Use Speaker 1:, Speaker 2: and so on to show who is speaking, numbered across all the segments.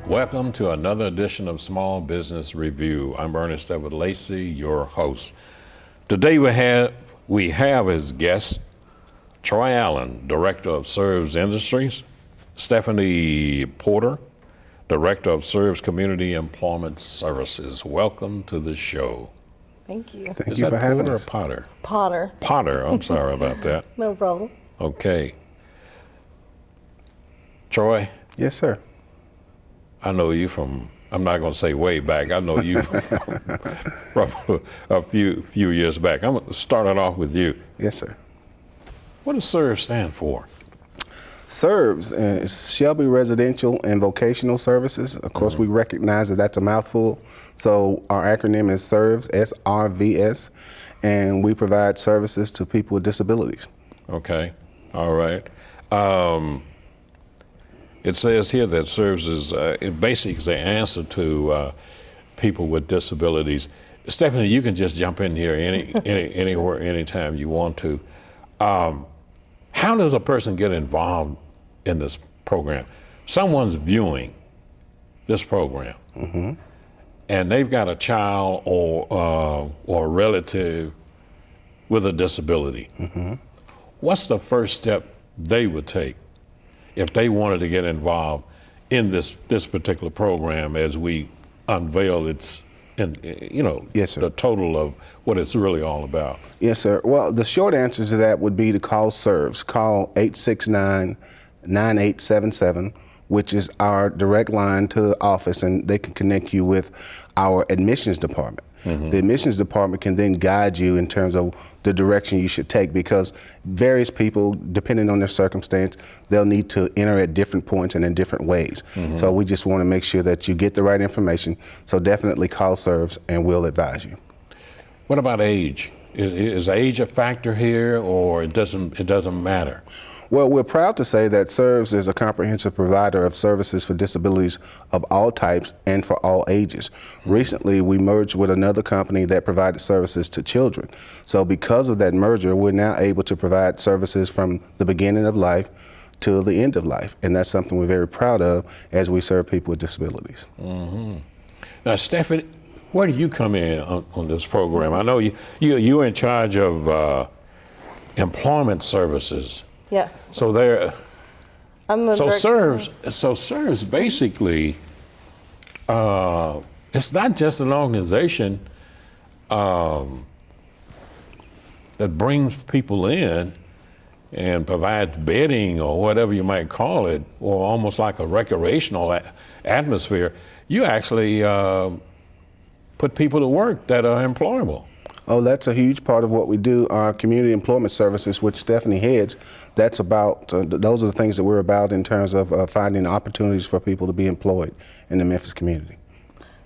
Speaker 1: Welcome to another edition of Small Business Review. I'm Ernest Edward Lacey, your host. Today we have as guests Troy Allen, Director of SRVS Industries, Stephanie Porter, Director of SRVS Community Employment Services. Welcome to the show.
Speaker 2: Thank you.
Speaker 1: Is that Porter or Potter?
Speaker 2: Potter.
Speaker 1: Potter, I'm sorry about that.
Speaker 2: No problem.
Speaker 1: Okay. Troy?
Speaker 3: Yes, sir.
Speaker 1: I know you from, I'm not going to say way back, I know you from a few years back. I'm going to start it off with you.
Speaker 3: Yes, sir.
Speaker 1: What does SRVS stand for?
Speaker 3: SRVS is Shelby Residential and Vocational Services. Of course, we recognize that that's a mouthful. So our acronym is SRVS, SRVS, and we provide services to people with disabilities.
Speaker 1: Okay, all right. It says here that SRVS is basically the answer to people with disabilities. Stephanie, you can just jump in here anywhere, anytime you want to. How does a person get involved in this program? Someone's viewing this program, and they've got a child or a relative with a disability. What's the first step they would take if they wanted to get involved in this particular program as we unveil its,
Speaker 3: Yes, sir.
Speaker 1: the total of what it's really all about?
Speaker 3: Yes, sir. Well, the short answer to that would be to call SRVS. Call 869-9877, which is our direct line to the office, and they can connect you with our admissions department. The admissions department can then guide you in terms of the direction you should take, because various people, depending on their circumstance, they'll need to enter at different points and in different ways. So we just want to make sure that you get the right information. So definitely call SRVS and we'll advise you.
Speaker 1: What about age? Is age a factor here, or it doesn't matter?
Speaker 3: Well, we're proud to say that SRVS is a comprehensive provider of services for disabilities of all types and for all ages. Recently, we merged with another company that provided services to children. So because of that merger, we're now able to provide services from the beginning of life to the end of life. And that's something we're very proud of as we serve people with disabilities.
Speaker 1: Now, Stephanie, where do you come in on this program? I know you're in charge of employment services.
Speaker 2: Yes.
Speaker 1: So there.
Speaker 2: I'm the
Speaker 1: SRVS basically, it's not just an organization that brings people in and provides bedding or whatever you might call it, or almost like a recreational atmosphere. You actually put people to work that are employable.
Speaker 3: Oh, that's a huge part of what we do. Our community employment services, which Stephanie heads, that's about, those are the things that we're about in terms of finding opportunities for people to be employed in the Memphis community.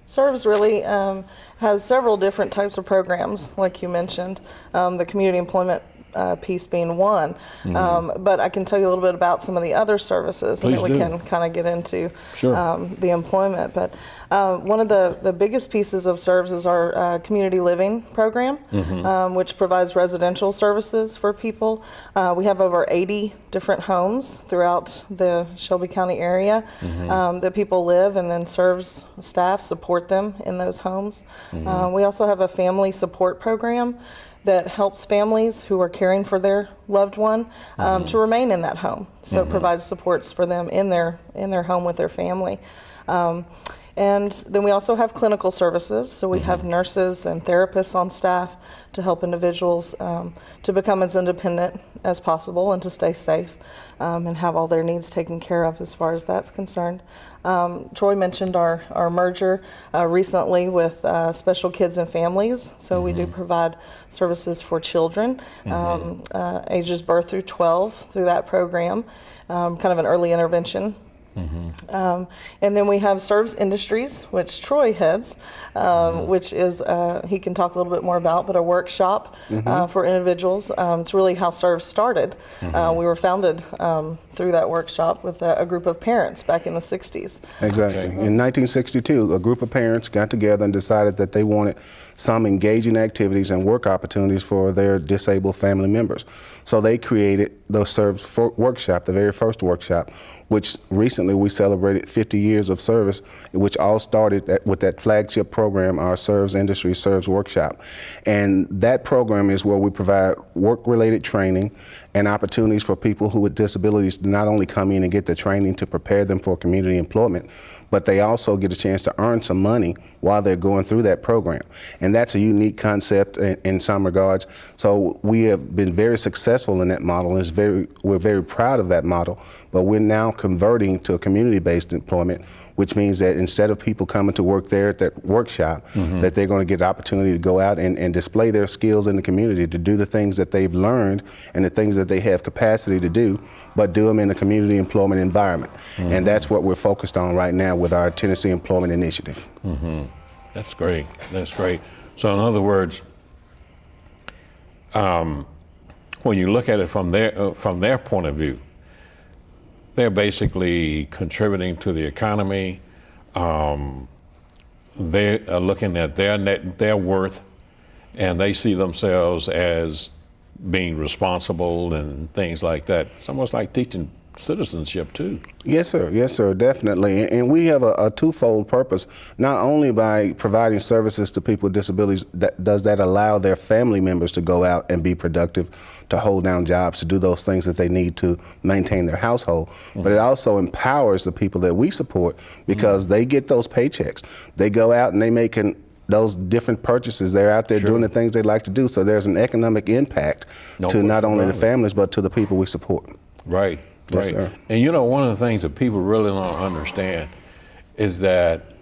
Speaker 2: SRVS really has several different types of programs, like you mentioned, the community employment piece being one. But I can tell you a little bit about some of the other services, and then we can kind of get into the employment. But one of the biggest pieces of SRVS is our community living program, which provides residential services for people. We have over 80 different homes throughout the Shelby County area that people live, and then SRVS staff support them in those homes. We also have a family support program that helps families who are caring for their loved one to remain in that home. So it provides supports for them in their home with their family. And then we also have clinical services. So we have nurses and therapists on staff to help individuals to become as independent as possible and to stay safe and have all their needs taken care of as far as that's concerned. Troy mentioned our merger recently with Special Kids and Families. So we do provide services for children ages birth through 12 through that program, kind of an early intervention. And then we have SRVS Industries, which Troy heads, which is, he can talk a little bit more about, but a workshop for individuals. It's really how SRVS started. We were founded through that workshop with a group of parents back in the 60s.
Speaker 3: Exactly. In 1962, a group of parents got together and decided that they wanted some engaging activities and work opportunities for their disabled family members. So they created the SRVS workshop, the very first workshop, which recently we celebrated 50 years of service, which all started with that flagship program, our Serves Industry Serves Workshop. And that program is where we provide work-related training and opportunities for people who with disabilities to not only come in and get the training to prepare them for community employment, but they also get a chance to earn some money while they're going through that program. And that's a unique concept in some regards. So we have been very successful in that model, and we're very proud of that model, but we're now converting to a community-based employment, which means that instead of people coming to work there at that workshop, that they're going to get the opportunity to go out and display their skills in the community, to do the things that they've learned and the things that they have capacity to do, but do them in a community employment environment. And that's what we're focused on right now with our Tennessee Employment Initiative.
Speaker 1: That's great. That's great. So in other words, when you look at it from their point of view, they're basically contributing to the economy. They are looking at their worth, and they see themselves as being responsible and things like that. It's almost like teaching citizenship too.
Speaker 3: Yes, sir, definitely. And we have a twofold purpose. Not only by providing services to people with disabilities, does that allow their family members to go out and be productive, to hold down jobs, to do those things that they need to maintain their household. But it also empowers the people that we support, because they get those paychecks. They go out and they make those different purchases. They're out there doing the things they like to do. So there's an economic impact to not only the families, but to the people we support.
Speaker 1: Right.
Speaker 3: Yes,
Speaker 1: Right.
Speaker 3: sir.
Speaker 1: And you know, one of the things that people really don't understand is that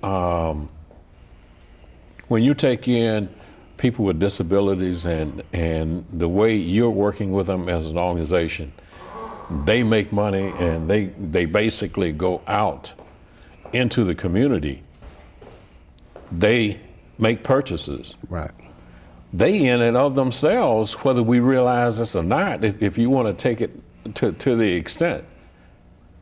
Speaker 1: when you take in people with disabilities and the way you're working with them as an organization, they make money and they basically go out into the community. They make purchases.
Speaker 3: Right.
Speaker 1: They in and of themselves, whether we realize this or not, if you want to take it to the extent,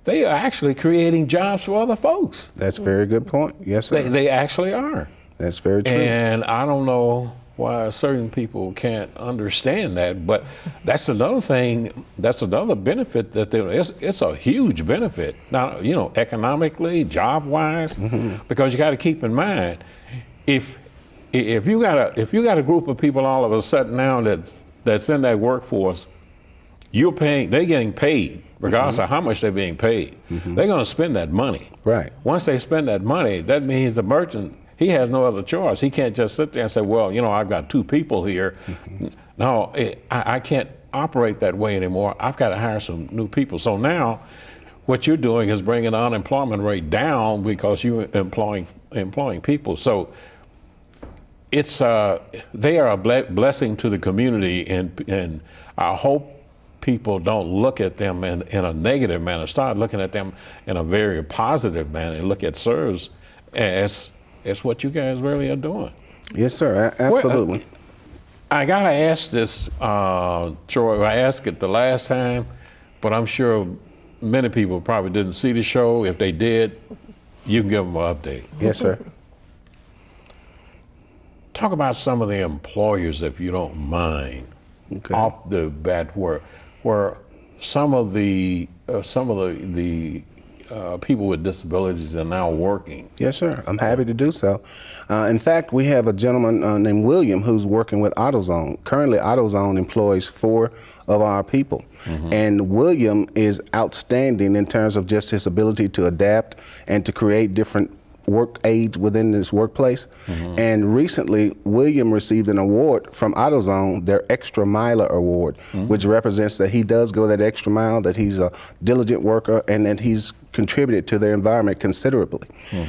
Speaker 1: they are actually creating jobs for other folks.
Speaker 3: That's a very good point. Yes, sir.
Speaker 1: They actually are.
Speaker 3: That's very true.
Speaker 1: And I don't know why certain people can't understand that, but that's another thing, that's another benefit that it's a huge benefit, now, you know, economically, job-wise, because you got to keep in mind, if you got a group of people all of a sudden now that's in that workforce, they're getting paid, regardless of how much they're being paid. They're going to spend that money.
Speaker 3: Right.
Speaker 1: Once they spend that money, that means the merchant, he has no other choice. He can't just sit there and say, well, you know, I've got 2 people here. No, I can't operate that way anymore. I've got to hire some new people. So now what you're doing is bringing the unemployment rate down because you're employing people. So it's they are a blessing to the community, and I hope people don't look at them in a negative manner. Start looking at them in a very positive manner and look at SRVS as what you guys really are doing.
Speaker 3: Yes, sir. Absolutely.
Speaker 1: I gotta ask this, Troy. I asked it the last time, but I'm sure many people probably didn't see the show. If they did, you can give them an update.
Speaker 3: Yes, sir.
Speaker 1: Talk about some of the employers, if you don't mind, off the bat, where some of the people with disabilities are now working.
Speaker 3: Yes, sir. I'm happy to do so. In fact, we have a gentleman named William who's working with AutoZone. Currently, AutoZone employs 4 of our people. And William is outstanding in terms of just his ability to adapt and to create different work aids within this workplace. And recently, William received an award from AutoZone, their Extra Miler Award, which represents that he does go that extra mile, that he's a diligent worker, and that he's contributed to their environment considerably.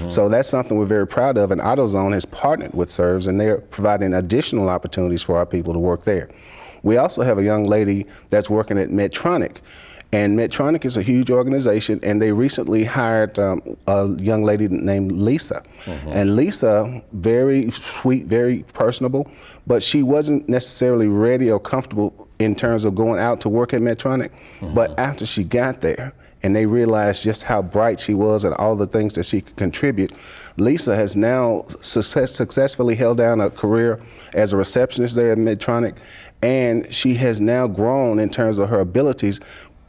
Speaker 3: So that's something we're very proud of, and AutoZone has partnered with SRVS, and they're providing additional opportunities for our people to work there. We also have a young lady that's working at Medtronic. And Medtronic is a huge organization, and they recently hired a young lady named Lisa. And Lisa, very sweet, very personable, but she wasn't necessarily ready or comfortable in terms of going out to work at Medtronic. But after she got there, and they realized just how bright she was and all the things that she could contribute, Lisa has now successfully held down a career as a receptionist there at Medtronic, and she has now grown in terms of her abilities,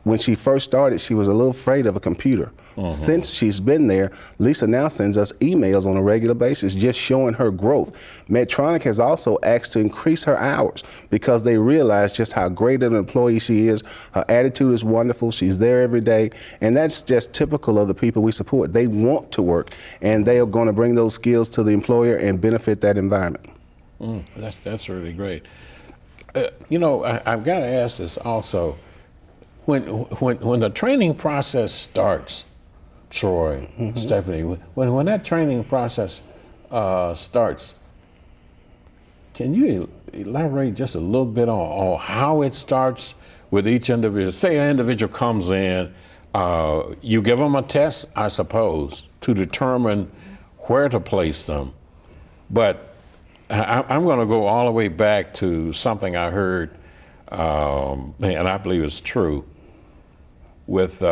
Speaker 3: when she first started, she was a little afraid of a computer. Since she's been there, Lisa now sends us emails on a regular basis just showing her growth. Medtronic has also asked to increase her hours because they realize just how great an employee she is. Her attitude is wonderful. She's there every day. And that's just typical of the people we support. They want to work, and they are going to bring those skills to the employer and benefit that environment.
Speaker 1: That's really great. I've got to ask this also. When the training process starts, Troy, Stephanie, when that training process starts, can you elaborate just a little bit on how it starts with each individual? Say an individual comes in, you give them a test, I suppose, to determine where to place them. But I'm going to go all the way back to something I heard, and I believe it's true, with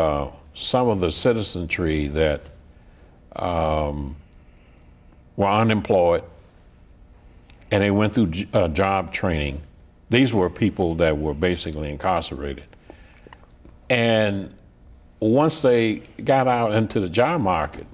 Speaker 1: some of the citizenry that were unemployed and they went through job training. These were people that were basically incarcerated. And once they got out into the job market,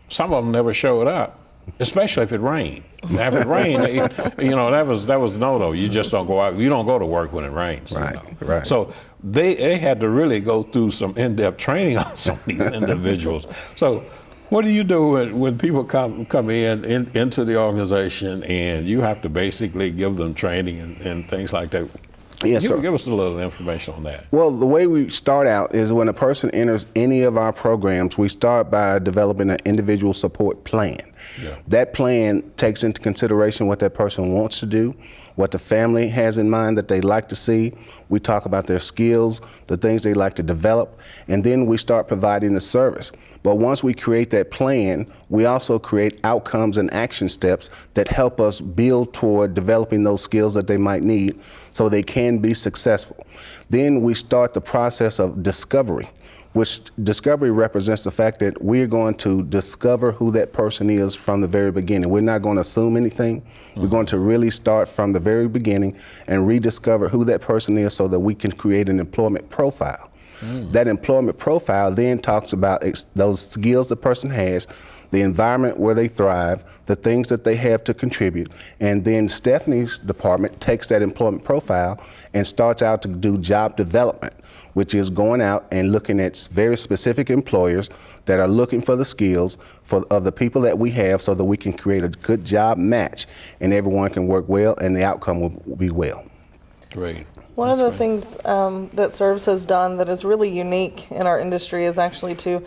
Speaker 1: some of them never showed up, especially if it rained. If it rained, that was no. You just don't go out. You don't go to work when it rains.
Speaker 3: Right, right.
Speaker 1: So they had to really go through some in-depth training on some of these individuals. So what do you do when people come into the organization and you have to basically give them training and things like that?
Speaker 3: Yes, sir.
Speaker 1: Give us a little information on that.
Speaker 3: Well, the way we start out is when a person enters any of our programs, we start by developing an individual support plan. Yeah. That plan takes into consideration what that person wants to do, what the family has in mind that they like to see. We talk about their skills, the things they like to develop, and then we start providing the service. But once we create that plan, we also create outcomes and action steps that help us build toward developing those skills that they might need so they can be successful. Then we start the process of discovery, which discovery represents the fact that we're going to discover who that person is from the very beginning. We're not going to assume anything. We're going to really start from the very beginning and rediscover who that person is so that we can create an employment profile. That employment profile then talks about those skills the person has, the environment where they thrive, the things that they have to contribute, and then Stephanie's department takes that employment profile and starts out to do job development, which is going out and looking at very specific employers that are looking for the skills of the people that we have so that we can create a good job match and everyone can work well and the outcome will be well.
Speaker 1: Great.
Speaker 2: One of the things that SRVS has done that is really unique in our industry is actually to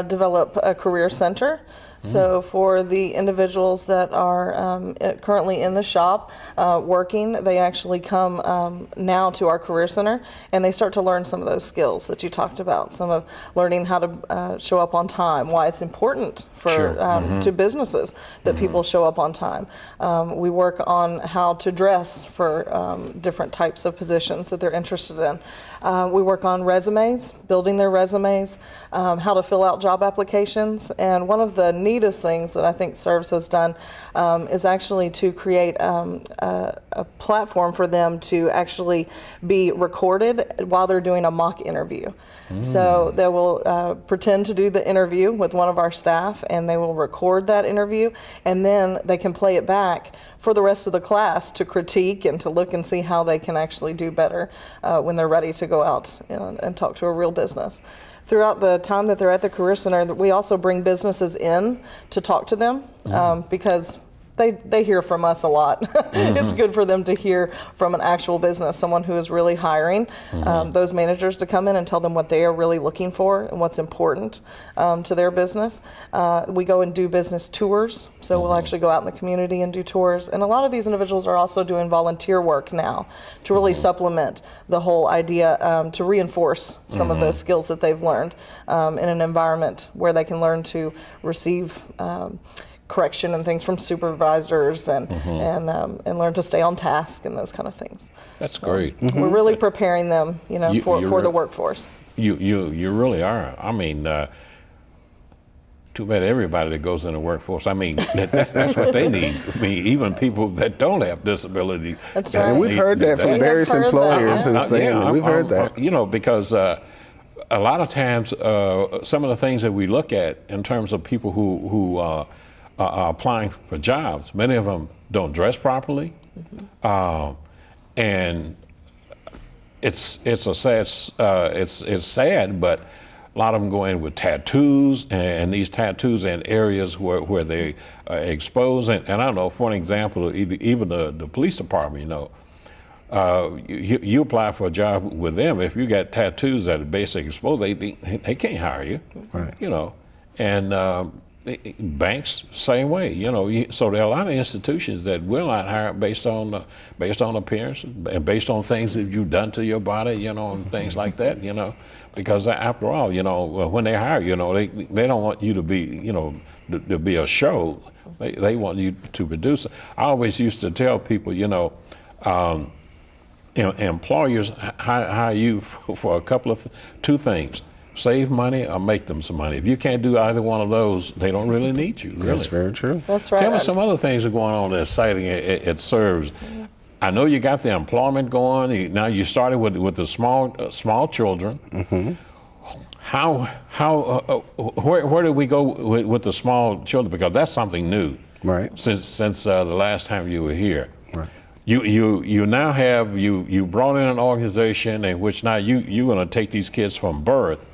Speaker 2: develop a career center. So for the individuals that are currently in the shop working, they actually come now to our career center and they start to learn some of those skills that you talked about, some of learning how to show up on time, why it's important for to businesses that people show up on time. We work on how to dress for different types of positions that they're interested in. We work on resumes, building their resumes, how to fill out job applications, and one of the neatest things that I think SRVS has done is actually to create a platform for them to actually be recorded while they're doing a mock interview. So they will pretend to do the interview with one of our staff and they will record that interview and then they can play it back for the rest of the class to critique and to look and see how they can actually do better when they're ready to go out and talk to a real business. Throughout the time that they're at the Career Center, we also bring businesses in to talk to them because they hear from us a lot. It's good for them to hear from an actual business, someone who is really hiring those managers to come in and tell them what they are really looking for and what's important to their business. We go and do business tours, so we'll actually go out in the community and do tours. And a lot of these individuals are also doing volunteer work now to really supplement the whole idea to reinforce some of those skills that they've learned in an environment where they can learn to receive correction and things from supervisors and learn to stay on task and those kind of things.
Speaker 1: That's great.
Speaker 2: We're really preparing them, for the workforce.
Speaker 1: You really are. I mean, too bad everybody that goes in the workforce. I mean, that's what they need. I mean, even people that don't have disabilities.
Speaker 2: That's right.
Speaker 3: And we've heard that from various employers who say we've heard that.
Speaker 1: Because a lot of times, some of the things that we look at in terms of people who are applying for jobs, many of them don't dress properly, and it's a sad it's sad, but a lot of them go in with tattoos, and these tattoos in areas where they are exposed. And I don't know, for an example, even the police department, you know, you apply for a job with them, if you got tattoos that are basically exposed, they can't hire you,
Speaker 3: right.
Speaker 1: you know. And banks, same way, you know. So there are a lot of institutions that will not hire based on appearance and based on things that you've done to your body, you know, and things like that, you know. Because after all, you know, when they hire you, know, they don't want you to be, you know, to be a show. They want you to produce. I always used to tell people, you know, employers hire you for a couple of two things: save money or make them some money. If you can't do either one of those, they don't really need you. Really.
Speaker 3: That's very true.
Speaker 2: That's right.
Speaker 1: Tell me some other things that are going on that's exciting at SRVS. I know you got the employment going. Now you started with the small children. Mm-hmm. Where did we go with the small children? Because that's something new.
Speaker 3: Right.
Speaker 1: Since the last time you were here.
Speaker 3: Right.
Speaker 1: You now have you brought in an organization in which now you're going to take these kids from birth.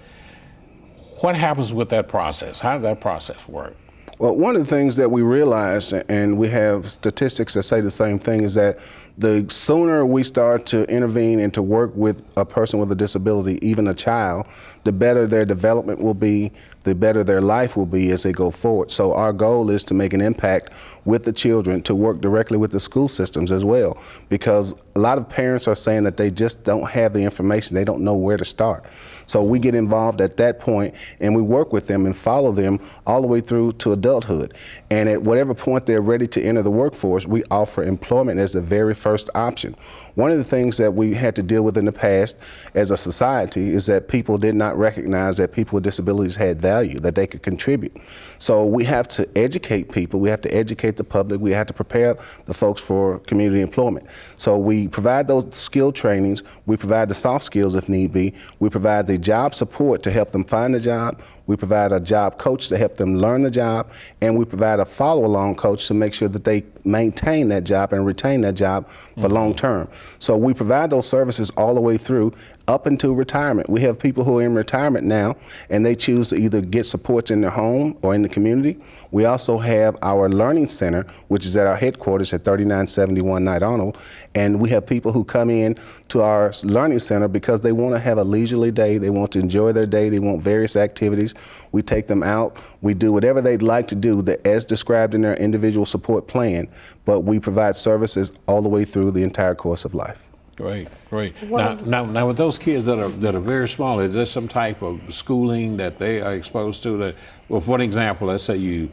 Speaker 1: What happens with that process? How does that process work?
Speaker 3: Well, one of the things that we realize, and we have statistics that say the same thing, is that the sooner we start to intervene and to work with a person with a disability, even a child, the better their development will be, the better their life will be as they go forward. So our goal is to make an impact with the children, to work directly with the school systems as well, because a lot of parents are saying that they just don't have the information, they don't know where to start. So we get involved at that point and we work with them and follow them all the way through to adulthood. And at whatever point they're ready to enter the workforce, we offer employment as the very first option. One of the things that we had to deal with in the past as a society is that people did not recognize that people with disabilities had value, that they could contribute. So we have to educate people, we have to educate the public, we have to prepare the folks for community employment. So we provide those skill trainings, we provide the soft skills if need be, we provide the job support to help them find a job, we provide a job coach to help them learn the job, and we provide a follow-along coach to make sure that they maintain that job and retain that job for long term. So we provide those services all the way through up until retirement. We have people who are in retirement now and they choose to either get supports in their home or in the community. We also have our learning center, which is at our headquarters at 3971 Knight Arnold, and we have people who come in to our learning center because they want to have a leisurely day, they want to enjoy their day, they want various activities. We take them out, we do whatever they'd like to do as described in their individual support plan, but we provide services all the way through the entire course of life.
Speaker 1: Great. Now, with those kids that are very small, is there some type of schooling that they are exposed to? That, well, for example, let's say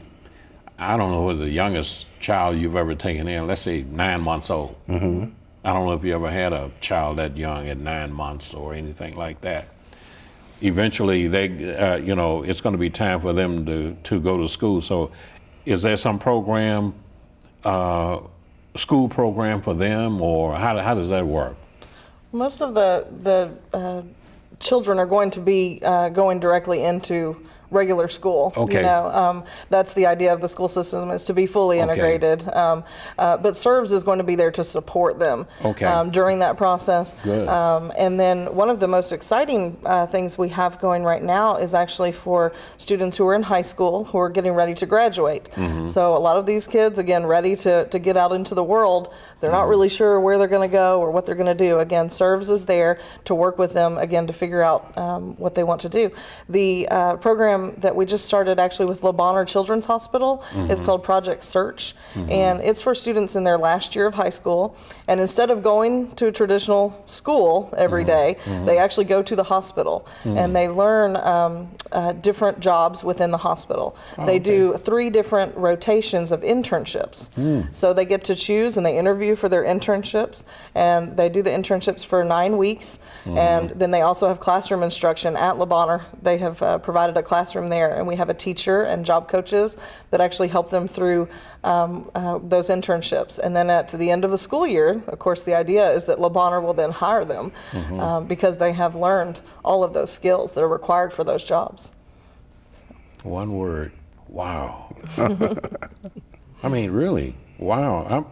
Speaker 1: I don't know who the youngest child you've ever taken in. Let's say 9 months old. Mm-hmm. I don't know if you ever had a child that young at 9 months or anything like that. Eventually, they, it's going to be time for them to go to school. So, is there some program? School program for them, or how does that work?
Speaker 2: Most of the children are going to be going directly into regular school.
Speaker 1: Okay.
Speaker 2: You know, that's the idea of the school system, is to be fully integrated. But SRVS is going to be there to support them during that process.
Speaker 1: Good.
Speaker 2: And then one of the most exciting things we have going right now is actually for students who are in high school who are getting ready to graduate. Mm-hmm. So a lot of these kids, again, ready to get out into the world, they're not really sure where they're going to go or what they're going to do. Again, SRVS is there to work with them, again, to figure out what they want to do. The program that we just started actually with Le Bonheur Children's Hospital is called Project Search, and it's for students in their last year of high school. And instead of going to a traditional school every day, they actually go to the hospital and they learn different jobs within the hospital. They do 3 different rotations of internships. So they get to choose and they interview for their internships, and they do the internships for 9 weeks. And then they also have classroom instruction at Le Bonheur. They have provided a classroom classroom there, and we have a teacher and job coaches that actually help them through those internships. And then at the end of the school year, of course, the idea is that Le Bonheur will then hire them because they have learned all of those skills that are required for those jobs.
Speaker 1: One word, wow. I mean, really, wow.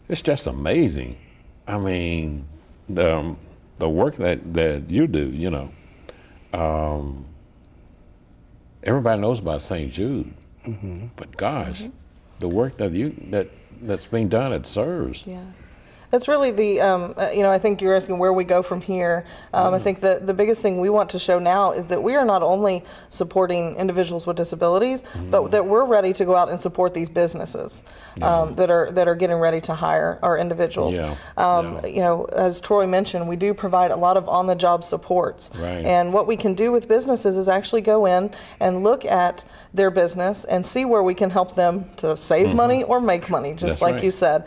Speaker 1: It's just amazing. I mean, the work that you do, everybody knows about St. Jude, but gosh, the work that's being done at SRVS.
Speaker 2: Yeah. That's really the, I think you're asking where we go from here. I think the biggest thing we want to show now is that we are not only supporting individuals with disabilities, but that we're ready to go out and support these businesses that are getting ready to hire our individuals. As Troy mentioned, we do provide a lot of on-the-job supports.
Speaker 1: Right.
Speaker 2: And what we can do with businesses is actually go in and look at their business and see where we can help them to save money or make money, just
Speaker 1: That's
Speaker 2: like
Speaker 1: right.
Speaker 2: you said.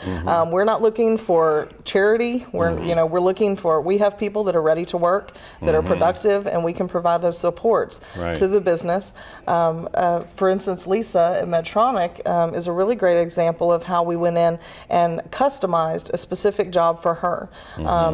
Speaker 2: We're not looking for charity. We're looking for, we have people that are ready to work, that are productive, and we can provide those supports to the business. For instance, Lisa at Medtronic is a really great example of how we went in and customized a specific job for her.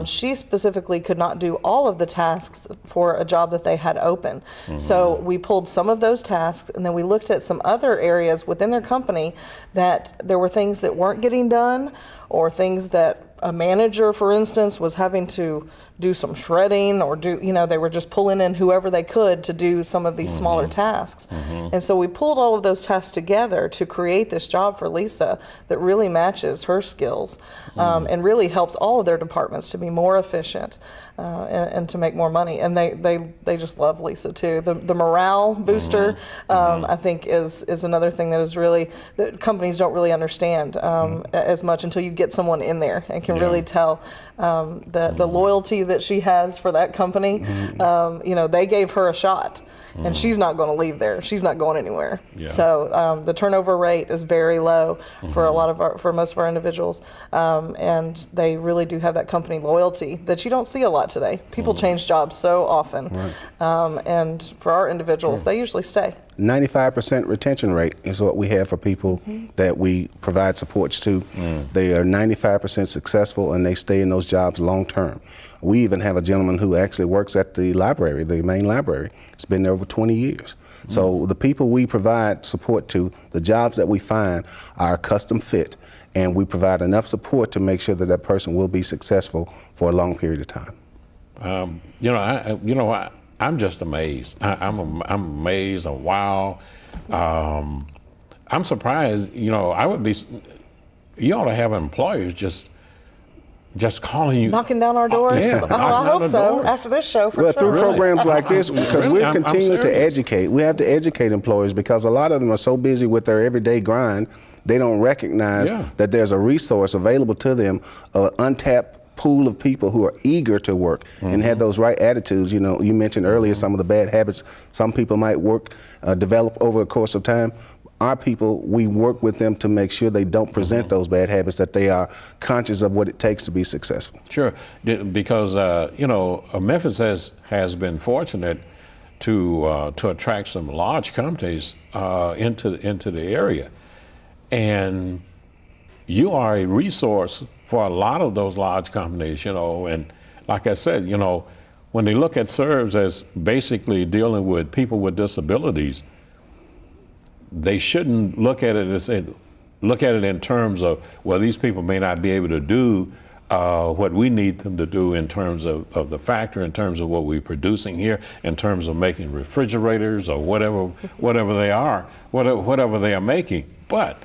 Speaker 2: She specifically could not do all of the tasks for a job that they had open. So we pulled some of those tasks, and then we looked at some other areas within their company that there were things that weren't getting done, or things that a manager, for instance, was having to do some shredding, or they were just pulling in whoever they could to do some of these smaller tasks. And so we pulled all of those tasks together to create this job for Lisa that really matches her skills and really helps all of their departments to be more efficient and to make more money. And they just love Lisa too. The morale booster, I think, is another thing that is really, that companies don't really understand as much until you get someone in there and can really tell the loyalty that she has for that company. They gave her a shot, and she's not going to leave there. She's not going anywhere. So the turnover rate is very low for for most of our individuals, and they really do have that company loyalty that you don't see a lot today. People change jobs so often, and for our individuals, they usually stay.
Speaker 3: 95% retention rate is what we have for people that we provide supports to. They are 95% successful, and they stay in those jobs long term. We even have a gentleman who actually works at the library, the main library. He's been there over 20 years. So the people we provide support to, the jobs that we find are custom fit, and we provide enough support to make sure that that person will be successful for a long period of time. I'm just amazed. I'm amazed and wow. I'm surprised. I would be. You ought to have employers just calling you,
Speaker 2: knocking down our doors. I hope so. After this show, for sure.
Speaker 3: Through programs like this, because
Speaker 1: Really?
Speaker 3: we're continuing
Speaker 1: I'm
Speaker 3: to
Speaker 1: serious.
Speaker 3: educate. We have to educate employers because a lot of them are so busy with their everyday grind, they don't recognize that there's a resource available to them, an untapped pool of people who are eager to work and have those right attitudes. You mentioned earlier some of the bad habits some people might develop over the course of time. Our people, we work with them to make sure they don't present those bad habits, that they are conscious of what it takes to be successful.
Speaker 1: Sure, because Memphis has been fortunate to attract some large companies into the area, and you are a resource for a lot of those large companies. And like I said, when they look at SRVS as basically dealing with people with disabilities, they shouldn't look at it in terms of, well, these people may not be able to do what we need them to do in terms of the factory, in terms of what we're producing here, in terms of making refrigerators or whatever they are making. But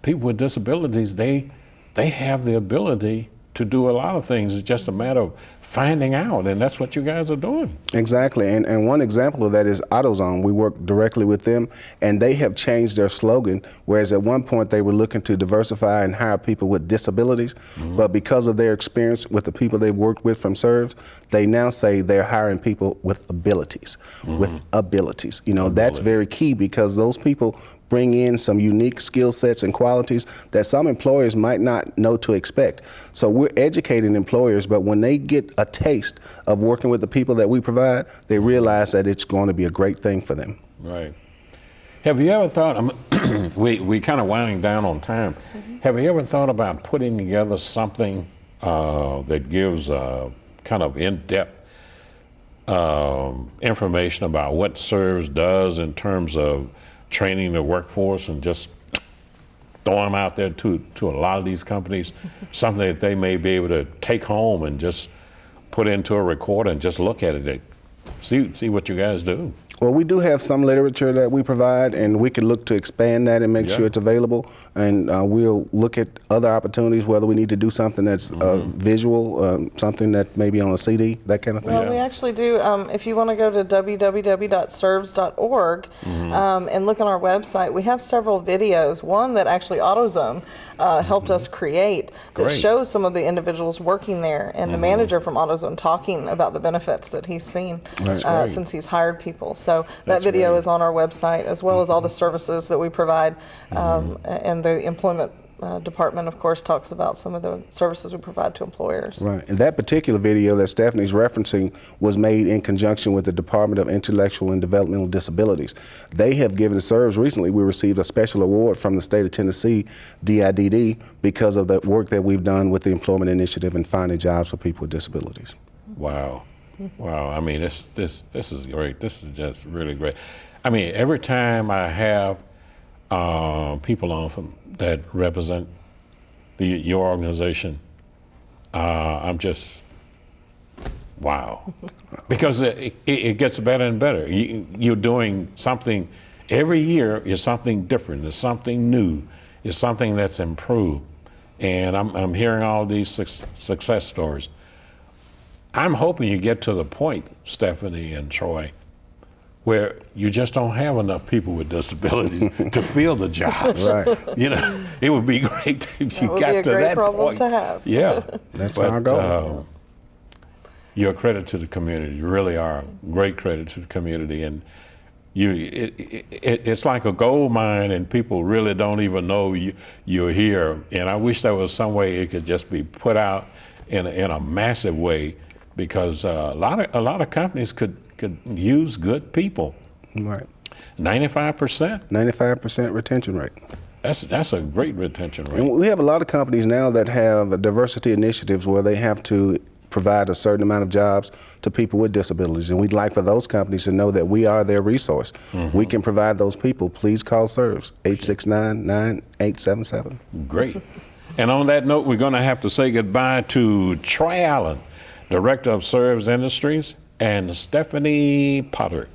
Speaker 1: people with disabilities, they have the ability to do a lot of things. It's just a matter of finding out, and that's what you guys are doing.
Speaker 3: Exactly, and one example of that is AutoZone. We work directly with them, and they have changed their slogan, whereas at one point they were looking to diversify and hire people with disabilities, but because of their experience with the people they've worked with from SRVS, they now say they're hiring people with abilities, That's very key, because those people bring in some unique skill sets and qualities that some employers might not know to expect. So we're educating employers, but when they get a taste of working with the people that we provide, they realize that it's going to be a great thing for them.
Speaker 1: Right. Have you ever thought, we kind of winding down on time, have you ever thought about putting together something that gives kind of in-depth information about what SRVS does in terms of training the workforce and just throw them out there to a lot of these companies, something that they may be able to take home and just put into a recorder and just look at it, see what you guys do?
Speaker 3: Well, we do have some literature that we provide, and we can look to expand that and make sure it's available. And we'll look at other opportunities, whether we need to do something that's visual, something that maybe on a CD, that kind of thing.
Speaker 2: Well, we actually do. If you want to go to www.srvs.org and look on our website, we have several videos. One that actually AutoZone helped us create that
Speaker 1: Great.
Speaker 2: shows some of the individuals working there and the manager from AutoZone talking about the benefits that he's seen
Speaker 1: Right.
Speaker 2: since he's hired people. So that
Speaker 1: That's
Speaker 2: video
Speaker 1: great.
Speaker 2: is on our website, as well as all the services that we provide. And the employment department, of course, talks about some of the services we provide to employers.
Speaker 3: Right. And that particular video that Stephanie's referencing was made in conjunction with the Department of Intellectual and Developmental Disabilities. They have given SRVS recently, we received a special award from the state of Tennessee, DIDD, because of the work that we've done with the Employment Initiative and finding jobs for people with disabilities.
Speaker 1: Wow. Wow. I mean, this is great. This is just really great. I mean, every time I have people on from that represent your organization, I'm just, wow. Because it gets better and better. You're doing something, every year is something different, it's something new, it's something that's improved. And I'm hearing all these success stories. I'm hoping you get to the point, Stephanie and Troy, where you just don't have enough people with disabilities to fill the jobs.
Speaker 3: Right.
Speaker 1: You know, it would be great if you got to that
Speaker 2: problem
Speaker 1: point.
Speaker 2: to have.
Speaker 1: Yeah,
Speaker 3: That's our goal.
Speaker 1: You're a credit to the community. You really are a great credit to the community, and it's like a gold mine, and people really don't even know you're here. And I wish there was some way it could just be put out in a massive way, because a lot of companies could use good people.
Speaker 3: Right.
Speaker 1: 95%.
Speaker 3: 95% retention rate.
Speaker 1: That's a great retention rate.
Speaker 3: And we have a lot of companies now that have diversity initiatives where they have to provide a certain amount of jobs to people with disabilities. And we'd like for those companies to know that we are their resource. We can provide those people. Please call SRVS, 869-9877.
Speaker 1: Great. And on that note, we're going to have to say goodbye to Troy Allen, Director of SRVS Industries, and Stephanie Potter,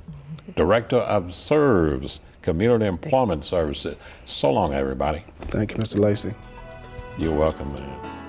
Speaker 1: Director of SRVS Community Employment Services. So long, everybody.
Speaker 3: Thank you, Mr. Lacey.
Speaker 1: You're welcome, man.